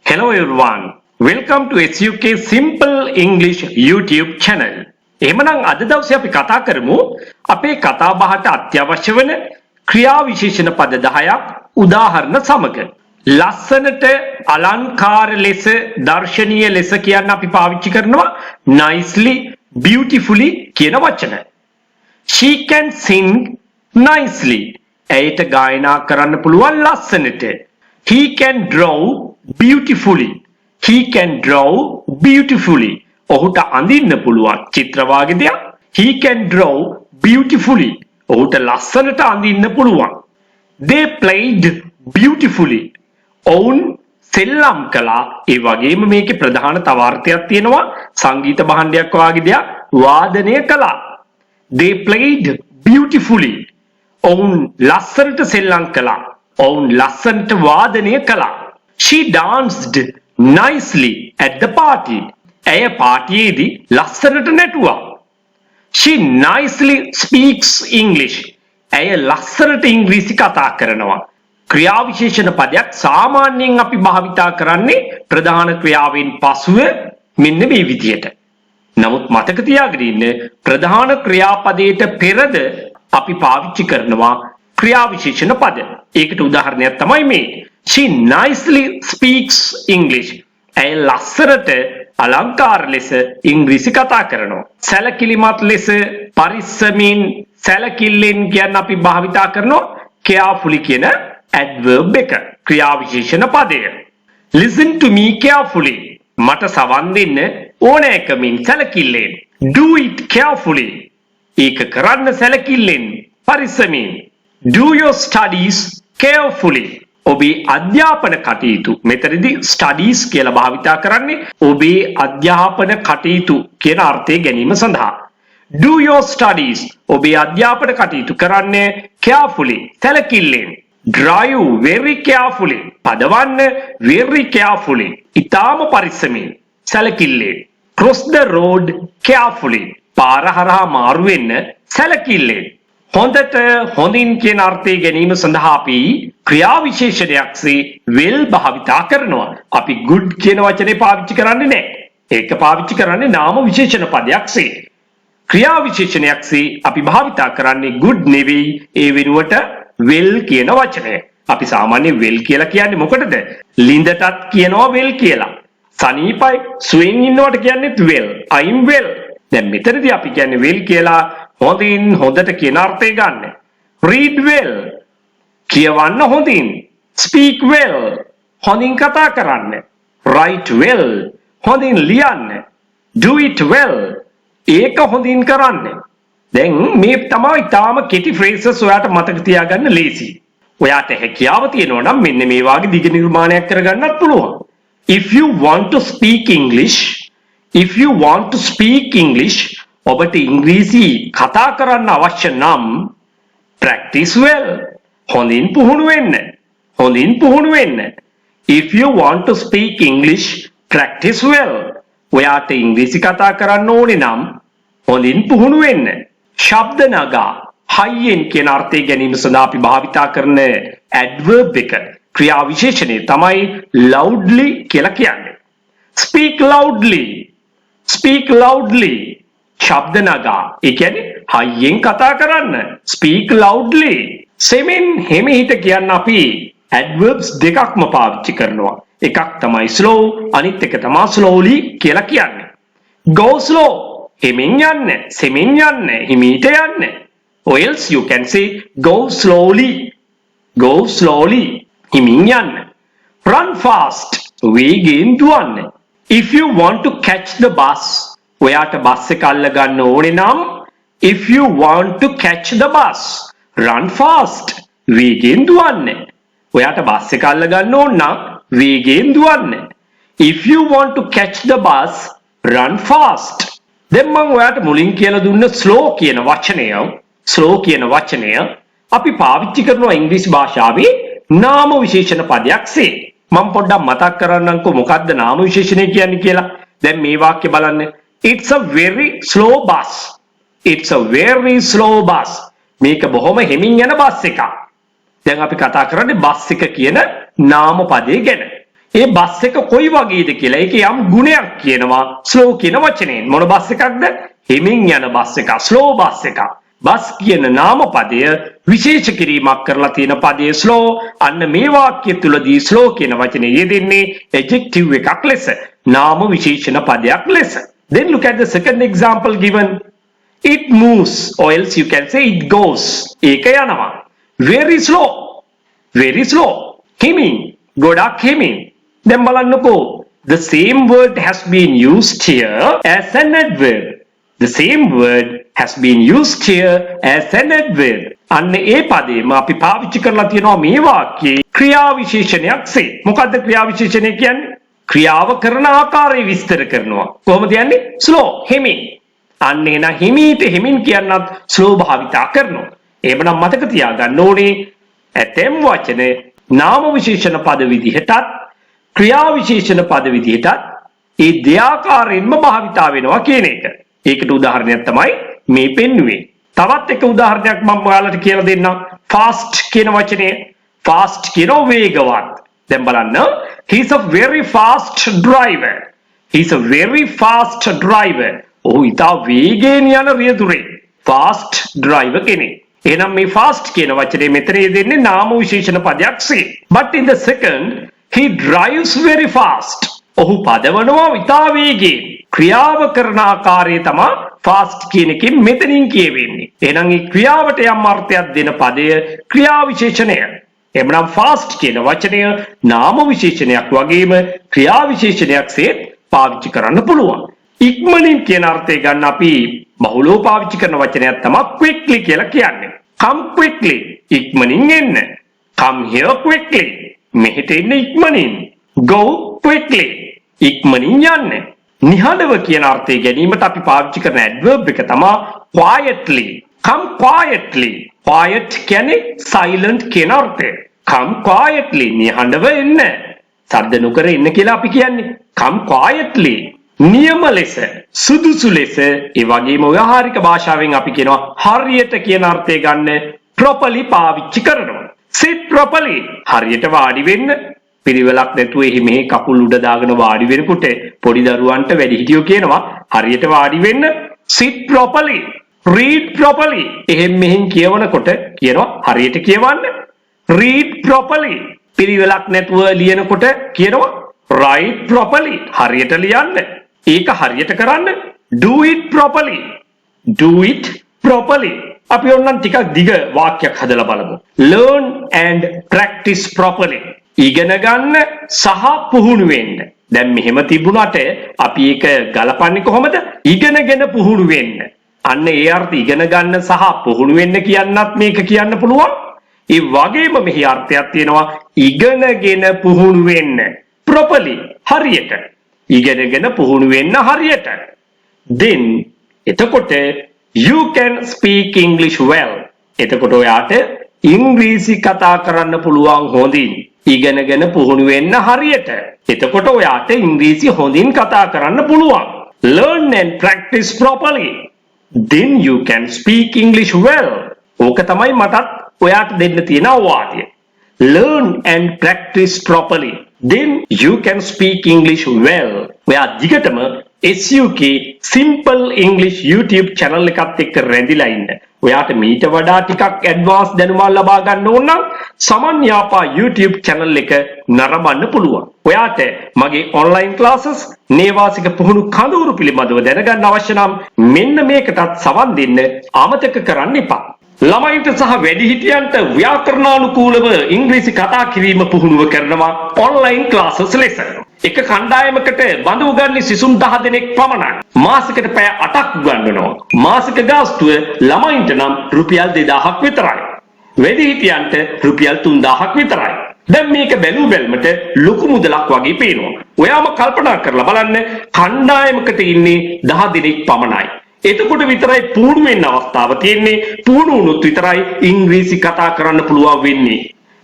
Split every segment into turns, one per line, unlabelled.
Hello everyone. Welcome to SUK Simple English YouTube channel. එහෙමනම් අද දවසේ අපි කතා කරමු අපේ කතා බහට අත්‍යවශ්‍ය වෙන ක්‍රියා විශේෂණ පද 10ක් උදාහරණ සමග. ලස්සනට අලංකාර ලෙස දර්ශනීය ලෙස කියන්න අපි පාවිච්චි කරනවා nicely, beautifully කියන වචන. She can sing nicely. ඇයට ගායනා කරන්න පුළුවන් ලස්සනට. He can draw beautifully. He can draw beautifully. ඔහුට අඳින්න පුළුවන් චිත්‍ර වාගේ දෙයක්. He can draw beautifully. ඔහුට ලස්සනට අඳින්න පුළුවන්. They played beautifully. ඔවුන් සෙල්ලම් කළා. ඒ වගේම මේකේ ප්‍රධාන තව අර්ථයක් තියෙනවා සංගීත භාණ්ඩයක් වාගේ දෙයක් වාදනය කළා. They played beautifully. ඔවුන් ලස්සනට සෙල්ලම් කළා. ඔවුන් ලස්සනට වාදනය කළා. She danced nicely at the party. ඇය පාටියේදී ලස්සනට නැටුවා. She nicely speaks English. ඇය ලස්සනට ඉංග්‍රීසි කතා කරනවා. ක්‍රියා විශේෂණ පදයක් සාමාන්‍යයෙන් අපි භාවිතා කරන්නේ ප්‍රධාන ක්‍රියාවෙන් පසුව මෙන්න මේ විදියට. නමුත් මතක තියාගෙන ඉන්න ප්‍රධාන ක්‍රියාපදයට පෙරද අපි පාවිච්චි කරනවා ක්‍රියා විශේෂණ පද. ඒකට උදාහරණයක් තමයි මේ. She nicely speaks English. ඇය ලස්සනට අලංකාර ලෙස ඉංග්‍රීසි කතා කරනවා. සැලකිලිමත් ලෙස පරිස්සමින් සැලකිල්ලෙන් කියන අපි භාවිතා කරනවා carefully කියන adverb එක. ක්‍රියා විශේෂණ පදය. Listen to me carefully. මට සවන් දෙන්න ඕනෑකමින් සැලකිල්ලෙන්. Do it carefully. ඒක කරන්න සැලකිල්ලෙන් පරිස්සමින්. Do your studies carefully. ඔබේ අධ්‍යාපන කටයුතු මෙතනදී studies කියලා භාවිතා කරන්නේ ඔබේ අධ්‍යාපන කටයුතු කියන අර්ථය ගැනීම සඳහා. Do your studies. ඔබේ අධ්‍යාපන කටයුතු කරන්නේ carefully. සැලකිල්ලෙන්. Drive very carefully. පදවන්න very carefully. ඊටාම පරිස්සමින්. සැලකිල්ලෙන්. Cross the road carefully. පාර හරහා මාරු වෙන්න සැලකිල්ලෙන්. හොඳට හොඳින් කියන අර්ථය ගැනීම සඳහා අපි ක්‍රියා විශේෂණයක්සේ will භාවිතා කරනවා. අපි good කියන වචනේ පාවිච්චි කරන්නේ නැහැ. ඒක පාවිච්චි කරන්නේ නාම විශේෂණ පදයක්සේ. ක්‍රියා විශේෂණයක්සේ අපි භාවිතා කරන්නේ good නෙවෙයි ඒ වෙනුවට will කියන වචනය. අපි සාමාන්‍ය will කියලා කියන්නේ මොකටද? ලිඳටත් කියනවා will කියලා. සනීපයි සුවෙන් ඉන්නවට කියන්නේත් well. I'm well. දැන් මෙතනදී අපි කියන්නේ will කියලා හොඳින් හොඳට කියන අර්ථය ගන්න. Read well. කියවන්න හොඳින්. Speak well. හොඳින් කතා කරන්න. Write well. හොඳින් ලියන්න. Do it well. ඒක හොඳින් කරන්න. දැන් මේ තමයි තාම කෙටි phrases ඔයාට මතක තියාගන්න ලේසි. ඔයාට හැකියාව තියෙනවා නම් මෙන්න මේ වගේ දිග නිර්මාණයක් කරගන්නත් පුළුවන්. If you want to speak English, ඔබට ඉංග්‍රීසි කතා කරන්න අවශ්‍ය නම් practice well. හොඳින් පුහුණු වෙන්න. If you want to speak English, practice well. ඔයාට ඉංග්‍රීසි කතා කරන්න ඕනේ නම් හොඳින් පුහුණු වෙන්න. ශබ්ද නගා හයියෙන් කියන අර්ථය ගැනීම සඳහා අපි භාවිතා කරන adverb එක ක්‍රියා විශේෂණය තමයි loudly කියලා කියන්නේ. Speak loudly. ශබ්ද නගා. ඒ කියන්නේ හයියෙන් කතා කරන්න. Speak loudly. සෙමින් හෙමිහිට කියන්න අපි adverbs දෙකක්ම පාවිච්චි කරනවා. එකක් තමයි slow, අනිත් එක තමයි slowly කියලා කියන්නේ. Go slow. හෙමින් යන්න. සෙමින් යන්න. හිමීට යන්න. Or else you can say go slowly. හිමින් යන්න. Run fast. වේගෙන් දුවන්න. If you want to catch the bus, ඔයාට බස් එක අල්ල ගන්න ඕනේ නම් if you want to catch the bus, run fast. වේගෙන් දුවන්න. ඔයාට බස් එක අල්ල ගන්න ඕන නම් වේගෙන් දුවන්න. If you want to catch the bus, run fast. දැන් මම ඔයාට මුලින් කියලා දුන්න slow කියන වචනය අපි පාවිච්චි කරනවා ඉංග්‍රීසි භාෂාවේ නාම විශේෂණ පදයක්සේ. මම පොඩ්ඩක් මතක් කරන්නම්කෝ මොකක්ද නාම විශේෂණය කියන්නේ කියලා. දැන් මේ වාක්‍ය බලන්න. It's a very slow bus. මේක බොහොම හෙමින් යන බස් එකක්. දැන් අපි කතා කරන්නේ බස් එක කියන නාම පදේ ගැන. ඒ බස් එක කොයි වගේද කියලා. ඒකේ යම් ගුණයක් කියනවා slow කියන වචනයෙන්. මොන බස් එකක්ද? හිමින් යන බස් එකක්, slow බස් එකක්. බස් කියන නාමපදය විශේෂ කිරීමක් කරලා තියෙන පදයේ slow. අන්න මේ වාක්‍ය තුලදී slow කියන වචනේ යෙදෙන්නේ adjective එකක් ලෙස, නාම විශේෂණ පදයක් ලෙස. Then look at the second example given. It moves, or else you can say it goes. ඒක යනවා. Very slow. Very slow. හිමින්, ගොඩක් හිමින්. දැන් බලන්නකෝ. The same word has been used here as an adverb. The same word has been used here as an adverb. අන්න ඒ පදේම අපි පාවිච්චි කරලා තියෙනවා මේ වාක්‍යයේ ක්‍රියා විශේෂණයක්සේ. මොකද්ද ක්‍රියා විශේෂණය කියන්නේ? ක්‍රියාව කරන ආකාරය විස්තර කරනවා. කොහොමද යන්නේ? slow, හිමින්. අන්න එන හිමීට හිමින් කියනත් slow භාවිතා කරනවා. එහෙමනම් මතක තියාගන්න ඕනේ ඇතැම් වචන නාම විශේෂණ පද විදිහටත් ක්‍රියා විශේෂණ පද විදිහටත් ඒ දෙආකාරයෙන්ම භාවිතා වෙනවා කියන එක. ඒකට උදාහරණයක් තමයි මේ පෙන්වුවේ. තවත් එක උදාහරණයක් මම ඔයාලට කියලා දෙන්නම්. fast කියන වචනේ. fast කියනවා වේගවත්. දැන් බලන්න. he is a very fast driver. he is a very fast driver. ඔහු ඉතා වේගයෙන් යන රියදුරේ. fast driver කෙනෙක්. එහෙනම් මේ fast කියන වචනේ මෙතන යෙදෙන්නේ නාම විශේෂණ පදයක්සේ. but in the second he drives very fast. ඔහු පදවනවා ඉතා වේගයෙන්. ක්‍රියාව කරන ආකාරය තමයි fast කියන එකෙන් මෙතනින් කියවෙන්නේ. එහෙනම් මේ ක්‍රියාවට යම් අර්ථයක් දෙන පදය ක්‍රියා විශේෂණය. එhmenan fast කියන වචනය නාම විශේෂණයක් වගේම ක්‍රියා විශේෂණයක්සේ පාවිච්චි කරන්න පුළුවන්. ඉක්මනින් කියන අර්ථය ගන්න අපි බහුලව පාවිච්චි කරන වචනයක් තමයි quickly කියලා කියන්නේ. come quickly. ඉක්මනින් එන්න. come here quickly. මෙහෙට එන්න ඉක්මනින්. go quickly. ඉක්මනින් යන්න. නිහඬව කියන අර්ථය ගැනීමට අපි පාවිච්චි කරන adverb එක තමයි quietly. come quietly. quiet කියන්නේ silent කියන අර්ථය. come quietly. නිහඬව එන්න. සද්ද නොකර එන්න කියලා අපි කියන්නේ. come quietly. නියම ලෙස, සුදුසු ලෙස, ඒ වගේම ව්‍යවහාරික භාෂාවෙන් අපි කියනවා හරියට කියන අර්ථය ගන්න properly පාවිච්චි කරනවා. sit properly. හරියට වාඩි වෙන්න. පිළිවෙලක් නැතුව එහි මෙහි කකුල් උඩ දාගෙන වාඩි වෙනකොට පොඩි දරුවන්ට වැඩිහිටියෝ කියනවා හරියට වාඩි වෙන්න. sit properly. read properly. එහෙන් මෙහෙන් කියවනකොට කියනවා හරියට කියවන්න. read properly. පිළිවෙලක් නැතුව ලියනකොට කියනවා write properly. හරියට ලියන්න. ඒක හරියට කරන්න. do it properly. do it properly. අපි ඕනනම් ටිකක් දිග වාක්‍යයක් හදලා බලමු. learn and practice properly. ඉගෙන ගන්න සහ පුහුණු වෙන්න. දැන් මෙහෙම තිබුණාට අපි ඒක ගලපන්නේ කොහොමද? ඉගෙනගෙන පුහුණු වෙන්න. අන්න ඒ අර්ථ ඉගෙන ගන්න සහ පුහුණු වෙන්න කියන්නත් මේක කියන්න පුළුවන්. ඒ වගේම මෙහි අර්ථයක් තියෙනවා ඉගෙනගෙන පුහුණු වෙන්න. properly. හරියට. ඉගෙනගෙන පුහුණු වෙන්න හරියට. then එතකොට you can speak English well. එතකොට ඔයාට ඉංග්‍රීසි කතා කරන්න පුළුවන් හොඳින්. ඉගෙනගෙන පුහුණු වෙන්න හරියට. එතකොට ඔයාට ඉංග්‍රීසි හොඳින් කතා කරන්න පුළුවන්. learn and practice properly. then you can speak English well. ඕක තමයි මටත් ඔයාට දෙන්න තියෙන අවවාදය. learn and practice properly. then you can speak English well. ඔයා දිගටම SUK simple English YouTube channel එකත් එක්ක රැඳිලා ඉන්න. ඔයාට මීට වඩා ටිකක් ඇඩ්වාන්ස් දැනුමක් ලබා ගන්න ඕන නම් සමන්යාපා YouTube channel එක නරඹන්න පුළුවන්. ඔයාට මගේ online classes නේවාසික පුහුණු කඳවුරු පිළිබඳව දැනගන්න අවශ්‍ය නම් මෙන්න මේකටත් සවන් දෙන්න අමතක කරන්න එපා. ළමයින්ට සහ වැඩිහිටියන්ට ව්‍යාකරණානුකූලව ඉංග්‍රීසි කතා කිරීම පුහුණුව කරනවා online classes ලෙස. එක කණ්ඩායමකට බඳු උගන්වන්නේ සිසුන් 10 දෙනෙක් පමණයි. මාසෙකට පැය 8ක් උගන්වනවා. මාසික ගාස්තුව ළමයින්ට නම් රුපියල් 2000ක් විතරයි. වැඩිහිටියන්ට රුපියල් 3000ක් විතරයි. දැන් මේක බැලු බැලමට ලොකු මුදලක් වගේ පේනවා. ඔයාම කල්පනා කරලා බලන්න කණ්ඩායමකට ඉන්නේ 10 දෙනෙක් පමණයි. එතකොට විතරයි පුහුණු වෙන්න අවස්ථාව තියෙන්නේ. පුහුණු වුණොත් විතරයි ඉංග්‍රීසි කතා කරන්න පුළුවන් වෙන්නේ.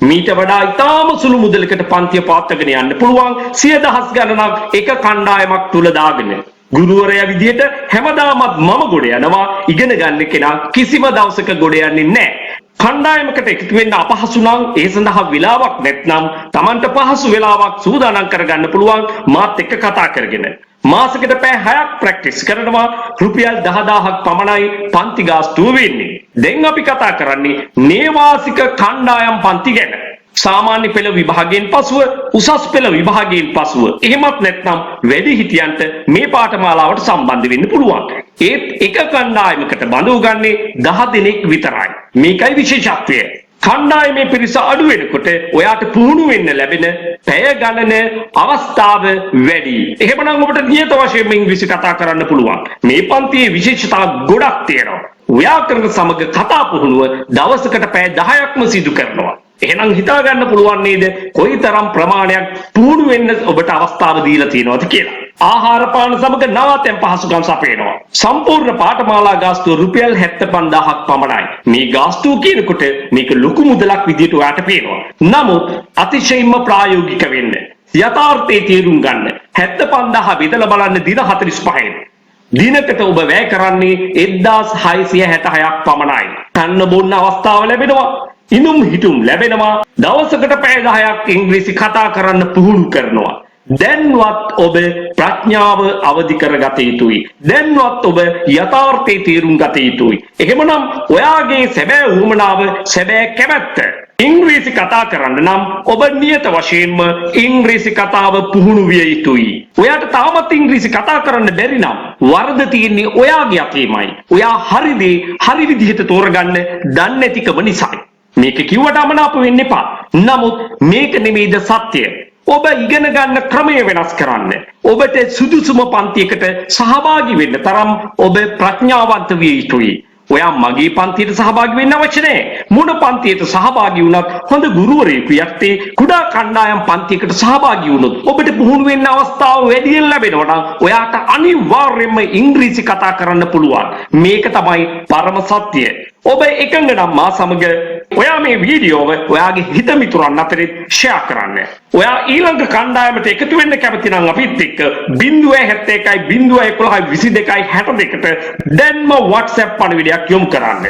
මීට වඩා ඉතාම සුළු මුදලකට පන්තිය පාත්තගෙන යන්න පුළුවන් 100,000 ගණනක් එක කණ්ඩායමක් තුල දාගෙන. ගුරුවරයා විදියට හැමදාමත් මම ගොඩ යනවා. ඉගෙන ගන්න කෙනා කිසිම දවසක ගොඩ යන්නේ නැහැ. කණ්ඩායමකට එකතු වෙන්න අපහසු නම් ඒ සඳහා වෙලාවක් නැත්නම් Tamanට පහසු වෙලාවක් සූදානම් කරගන්න පුළුවන් මාත් එක්ක කතා කරගෙන. මාසෙකට පැය 6ක් ප්‍රැක්ටිස් කරනවා රුපියල් 10000ක් පමණයි පන්ති ගාස්තුව වෙන්නේ. දැන් අපි කතා කරන්නේ නේවාසික කණ්ඩායම් පන්ති ගැන. සාමාන්‍ය පෙළ විභාගයෙන් පසුව උසස් පෙළ විභාගයෙන් පසුව එහෙමත් නැත්නම් වැඩිහිටියන්ට මේ පාඨමාලාවට සම්බන්ධ වෙන්න පුළුවන්. ඒත් එක කණ්ඩායමකට බඳව ගන්නේ 10 දෙනෙක් විතරයි. මේකයි විශේෂත්වය. කණ්ඩායමේ පිරිස අඩු වෙනකොට ඔයාට පුහුණු වෙන්න ලැබෙන පැය ගණන අවස්ථාව වැඩි. එහෙමනම් ඔබට නියත වශයෙන්ම ඉංග්‍රීසි කතා කරන්න පුළුවන්. මේ පන්තියේ විශේෂතා ගොඩක් තියෙනවා. ව්‍යාකරණ සමග කතා පුහුණුව දවසකට පැය 10ක්ම සිදු කරනවා. එහෙනම් හිතා ගන්න පුළුවන් නේද කොයිතරම් ප්‍රමාණයක් පුහුණු වෙන්න ඔබට අවස්ථාව දීලා තියෙනවද කියලා. ආහාර පාන සමග නවාතැන් පහසුකම් සපයනවා. සම්පූර්ණ පාඨමාලා ගාස්තුව රුපියල් 75000ක් පමණයි. මේ ගාස්තුව කියනකොට මේක ලොකු මුදලක් විදියට ඔයාට පේනවා. නමුත් අතිශයින්ම ප්‍රායෝගික වෙන්න. යථාර්ථයේ තේරුම් ගන්න. 75000 බෙදලා බලන්න දින 45න්. දිනකට ඔබ වැය කරන්නේ 1666ක් පමණයි. කන්න බොන්න අවස්ථාව ලැබෙනවා. ඉනුම් හිටුම් ලැබෙනවා. දවසකට පැය 10ක් ඉංග්‍රීසි කතා කරන්න පුහුණු කරනවා. දැන්වත් ඔබ ප්‍රඥාව අවදි කරගත යුතුයි. දැන්වත් ඔබ යථාර්ථයේ තේරුම් ගත යුතුයි. එහෙමනම් ඔයාගේ සැබෑ උවමනාව සැබෑ කැමැත්ත ඉංග්‍රීසි කතා කරන්න නම් ඔබ නියත වශයෙන්ම ඉංග්‍රීසි කතාව පුහුණු විය යුතුයි. ඔයාට තාමත් ඉංග්‍රීසි කතා කරන්න බැරි නම් වරද තියෙන්නේ ඔයාගේ අතේමයි. ඔයා හරි දේ හරි විදිහට තෝරගන්න දන්නේ නැතිකම නිසායි. මේක කිව්වට අමනාප වෙන්න එපා. නමුත් මේක නෙමෙයිද සත්‍ය. ඔබ ඉගෙන ගන්න ක්‍රමය වෙනස් කරන්න. ඔබට සුදුසුම පන්තියකට සහභාගී වෙන්න තරම් ඔබ ප්‍රඥාවන්ත විය යුතුයි. ඔයා මගේ පන්තියට සහභාගී වෙන්න අවශ්‍ය නැහැ. මොන පන්තියට සහභාගී වුණත් හොඳ ගුරුවරයෙකු යටතේ කුඩා කණ්ඩායම් පන්තියකට සහභාගී වුණොත් ඔබට පුහුණු වෙන්න අවස්ථාව වැඩියෙන් ලැබෙනවා නම් ඔයාට අනිවාර්යයෙන්ම ඉංග්‍රීසි කතා කරන්න පුළුවන්. මේක තමයි පරම සත්‍යය. ඔබ එකඟ නම් මා සමග ඔයා මේ වීඩියෝව ඔයාගේ හිත මිතුරන් අතරේ ෂෙයා කරන්න. ඔයා ඊළඟ කණ්ඩායමට එකතු වෙන්න කැමති නම් අපිත් එක්ක 071 011 22 62ට දැන්ම WhatsApp පණිවිඩයක් යොමු කරන්න.